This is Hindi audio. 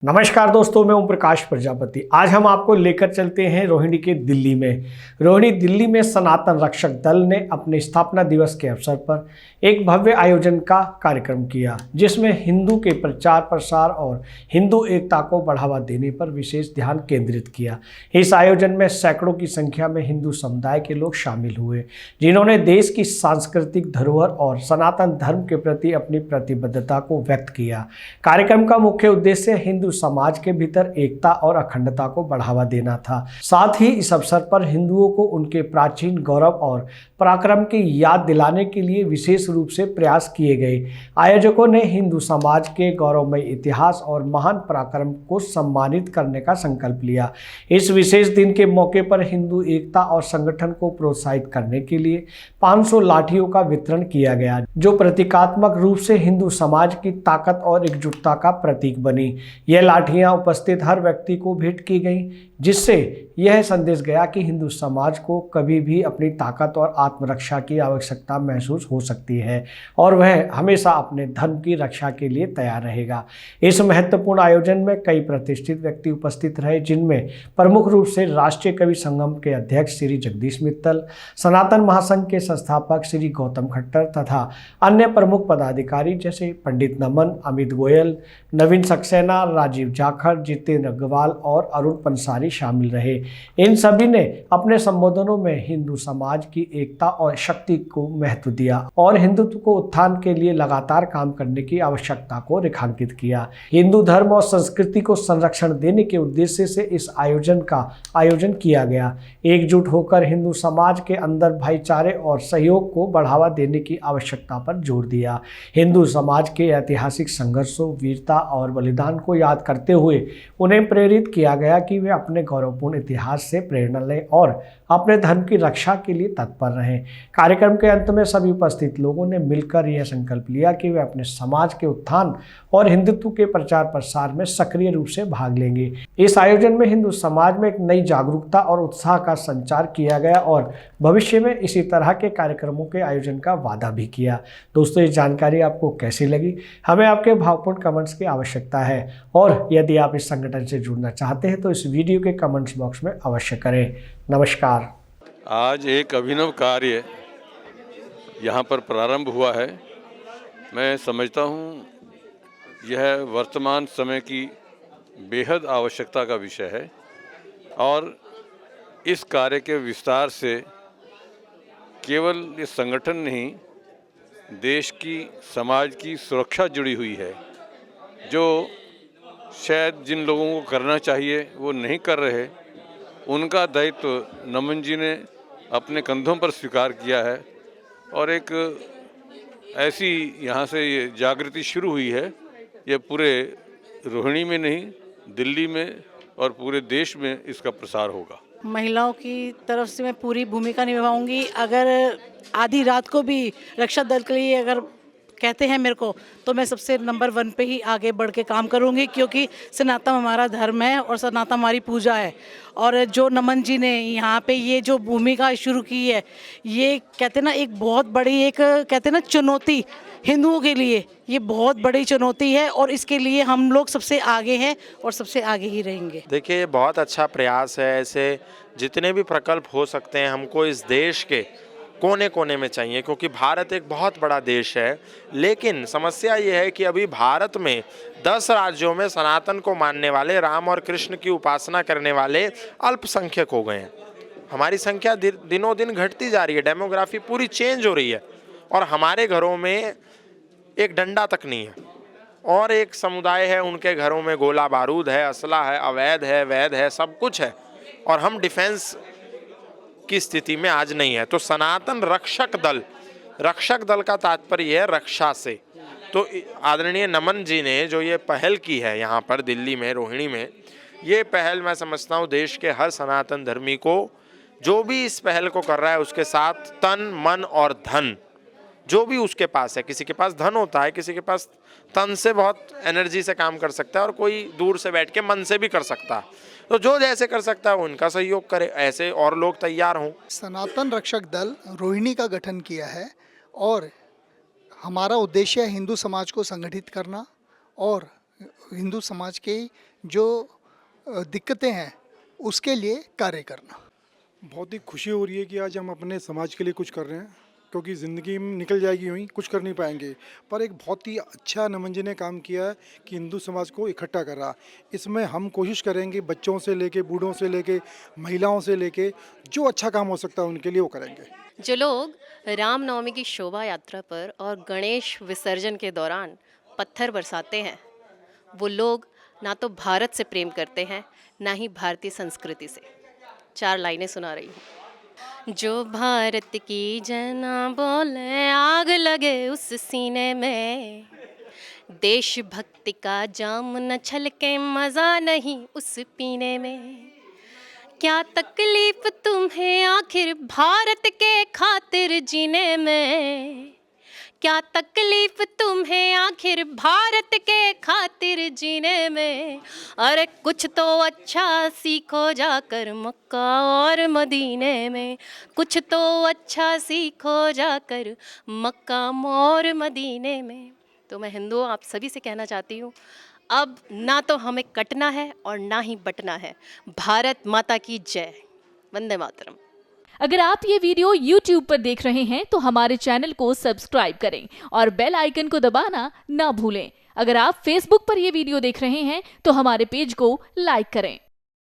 नमस्कार दोस्तों, मैं ओम प्रकाश प्रजापति। आज हम आपको लेकर चलते हैं रोहिणी के दिल्ली में। रोहिणी दिल्ली में सनातन रक्षक दल ने अपने स्थापना दिवस के अवसर पर एक भव्य आयोजन का कार्यक्रम किया, जिसमें हिंदू के प्रचार प्रसार और हिंदू एकता को बढ़ावा देने पर विशेष ध्यान केंद्रित किया। इस आयोजन में सैकड़ों की संख्या में हिंदू समुदाय के लोग शामिल हुए, जिन्होंने देश की सांस्कृतिक धरोहर और सनातन धर्म के प्रति अपनी प्रतिबद्धता को व्यक्त किया। कार्यक्रम का मुख्य उद्देश्य हिंदू समाज के भीतर एकता और अखंडता को बढ़ावा देना था। साथ ही इस अवसर पर हिंदुओं को उनके प्राचीन गौरव और पराक्रम की याद दिलाने के लिए विशेष रूप से प्रयास किए गए। आयोजकों ने हिंदू समाज के गौरवमय इतिहास और महान पराक्रम को सम्मानित करने का संकल्प लिया। इस विशेष दिन के मौके पर हिंदू एकता और संगठन को प्रोत्साहित करने के लिए 500 लाठियों का वितरण किया गया, जो प्रतीकात्मक रूप से हिंदू समाज की ताकत और एकजुटता का प्रतीक बनी। यह लाठियां उपस्थित हर व्यक्ति को भेंट की गईं, जिससे यह संदेश गया कि हिंदू समाज को कभी भी अपनी ताकत और आत्मरक्षा की आवश्यकता महसूस हो सकती है और वह हमेशा अपने धर्म की रक्षा के लिए तैयार रहेगा। इस महत्वपूर्ण आयोजन में कई प्रतिष्ठित व्यक्ति उपस्थित रहे, जिनमें प्रमुख रूप से राष्ट्रीय कवि संगम के अध्यक्ष श्री जगदीश मित्तल, सनातन महासंघ के संस्थापक श्री गौतम खट्टर तथा अन्य प्रमुख पदाधिकारी जैसे पंडित नमन, अमित गोयल, नवीन सक्सेना, राजीव जाखड़, जितेंद्र अग्रवाल और अरुण पंसारी शामिल रहे। इन सभी ने अपने संबोधनों में हिंदू समाज की एकता और शक्ति को महत्व दिया और हिंदुत्व को उत्थान के लिए लगातार काम करने की आवश्यकता को रेखांकित किया। हिंदू धर्म और संस्कृति को संरक्षण देने के उद्देश्य से इस आयोजन का आयोजन किया गया। एकजुट होकर हिंदू समाज के अंदर भाईचारे और सहयोग को बढ़ावा देने की आवश्यकता पर जोर दिया। हिंदू समाज के ऐतिहासिक संघर्षों, वीरता और बलिदान को याद करते हुए उन्हें प्रेरित किया गया कि वे अपने गौरवपूर्ण इतिहास से प्रेरणा लें और अपने धर्म की रक्षा के लिए तत्पर रहें। कार्यक्रम के अंत में सभी उपस्थित लोगों ने मिलकर यह संकल्प लिया कि वे अपने समाज के उत्थान और हिंदुत्व के प्रचार प्रसार में सक्रिय रूप से भाग लेंगे। इस आयोजन में हिंदू समाज में एक नई जागरूकता और उत्साह का संचार किया गया और भविष्य में इसी तरह के कार्यक्रमों के आयोजन का वादा भी किया। दोस्तों, ये जानकारी आपको कैसी लगी? हमें आपके भावपूर्ण कमेंट्स की आवश्यकता है और यदि आप इस संगठन से जुड़ना चाहते हैं तो इस वीडियो के कमेंट्स बॉक्स में अवश्य करें। नमस्कार। आज एक अभिनव कार्य यहाँ पर प्रारंभ हुआ है। मैं समझता हूँ यह वर्तमान समय की बेहद आवश्यकता का विषय है और इस कार्य के विस्तार से केवल इस संगठन नहीं, देश की, समाज की सुरक्षा जुड़ी हुई है। जो शायद जिन लोगों को करना चाहिए वो नहीं कर रहे, उनका दायित्व नमन जी ने अपने कंधों पर स्वीकार किया है और एक ऐसी यहाँ से ये जागृति शुरू हुई है। ये पूरे रोहिणी में नहीं, दिल्ली में और पूरे देश में इसका प्रसार होगा। महिलाओं की तरफ से मैं पूरी भूमिका निभाऊंगी। अगर आधी रात को भी रक्षा दल के लिए अगर कहते हैं मेरे को, तो मैं सबसे नंबर 1 पे ही आगे बढ़ के काम करूंगी, क्योंकि सनातन हमारा धर्म है और सनातन हमारी पूजा है। और जो नमन जी ने यहाँ पे ये जो भूमिका शुरू की है, ये कहते ना एक बहुत बड़ी, एक कहते ना चुनौती हिंदुओं के लिए, ये बहुत बड़ी चुनौती है और इसके लिए हम लोग सबसे आगे हैं और सबसे आगे ही रहेंगे। देखिए, ये बहुत अच्छा प्रयास है। ऐसे जितने भी प्रकल्प हो सकते हैं हमको इस देश के कोने कोने में चाहिए, क्योंकि भारत एक बहुत बड़ा देश है। लेकिन समस्या ये है कि अभी भारत में 10 राज्यों में सनातन को मानने वाले, राम और कृष्ण की उपासना करने वाले अल्पसंख्यक हो गए हैं। हमारी संख्या दिनों दिन घटती जा रही है, डेमोग्राफी पूरी चेंज हो रही है और हमारे घरों में एक डंडा तक नहीं है और एक समुदाय है, उनके घरों में गोला बारूद है, असला है, अवैध है, वैध है, सब कुछ है और हम डिफेंस की स्थिति में आज नहीं है। तो सनातन रक्षक दल का तात्पर्य है रक्षा से। तो आदरणीय नमन जी ने जो ये पहल की है यहाँ पर दिल्ली में, रोहिणी में, ये पहल मैं समझता हूँ देश के हर सनातन धर्मी को, जो भी इस पहल को कर रहा है, उसके साथ तन, मन और धन जो भी उसके पास है, किसी के पास धन होता है, किसी के पास तन से बहुत एनर्जी से काम कर सकता है और कोई दूर से बैठ के मन से भी कर सकता है। तो जो जैसे कर सकता है वो उनका सहयोग करे, ऐसे और लोग तैयार हों। सनातन रक्षक दल रोहिणी का गठन किया है और हमारा उद्देश्य है हिंदू समाज को संगठित करना और हिंदू समाज के जो दिक्कतें हैं उसके लिए कार्य करना। बहुत ही खुशी हो रही है कि आज हम अपने समाज के लिए कुछ कर रहे हैं, क्योंकि ज़िंदगी में निकल जाएगी यूँ ही, कुछ कर नहीं पाएंगे। पर एक बहुत ही अच्छा नमन जी ने काम किया है कि हिंदू समाज को इकट्ठा कर रहा। इसमें हम कोशिश करेंगे बच्चों से लेके, बूढ़ों से लेके, महिलाओं से लेके, जो अच्छा काम हो सकता है उनके लिए वो करेंगे। जो लोग रामनवमी की शोभा यात्रा पर और गणेश विसर्जन के दौरान पत्थर बरसाते हैं, वो लोग ना तो भारत से प्रेम करते हैं, ना ही भारतीय संस्कृति से। 4 लाइनें सुना रही हूँ। जो भारत की जना बोले, आग लगे उस सीने में, देशभक्ति का जाम न छलके, मज़ा नहीं उस पीने में। क्या तकलीफ तुम्हें आखिर भारत के खातिर जीने में, क्या तकलीफ तुम्हें आखिर भारत के खातिर जीने में। अरे कुछ तो अच्छा सीखो जाकर मक्का और मदीने में, कुछ तो अच्छा सीखो जाकर मक्का और मदीने में। तो मैं हिंदुओं आप सभी से कहना चाहती हूँ, अब ना तो हमें कटना है और ना ही बटना है। भारत माता की जय। वंदे मातरम। अगर आप ये वीडियो YouTube पर देख रहे हैं तो हमारे चैनल को सब्सक्राइब करें और बेल आइकन को दबाना ना भूलें। अगर आप Facebook पर ये वीडियो देख रहे हैं तो हमारे पेज को लाइक करें।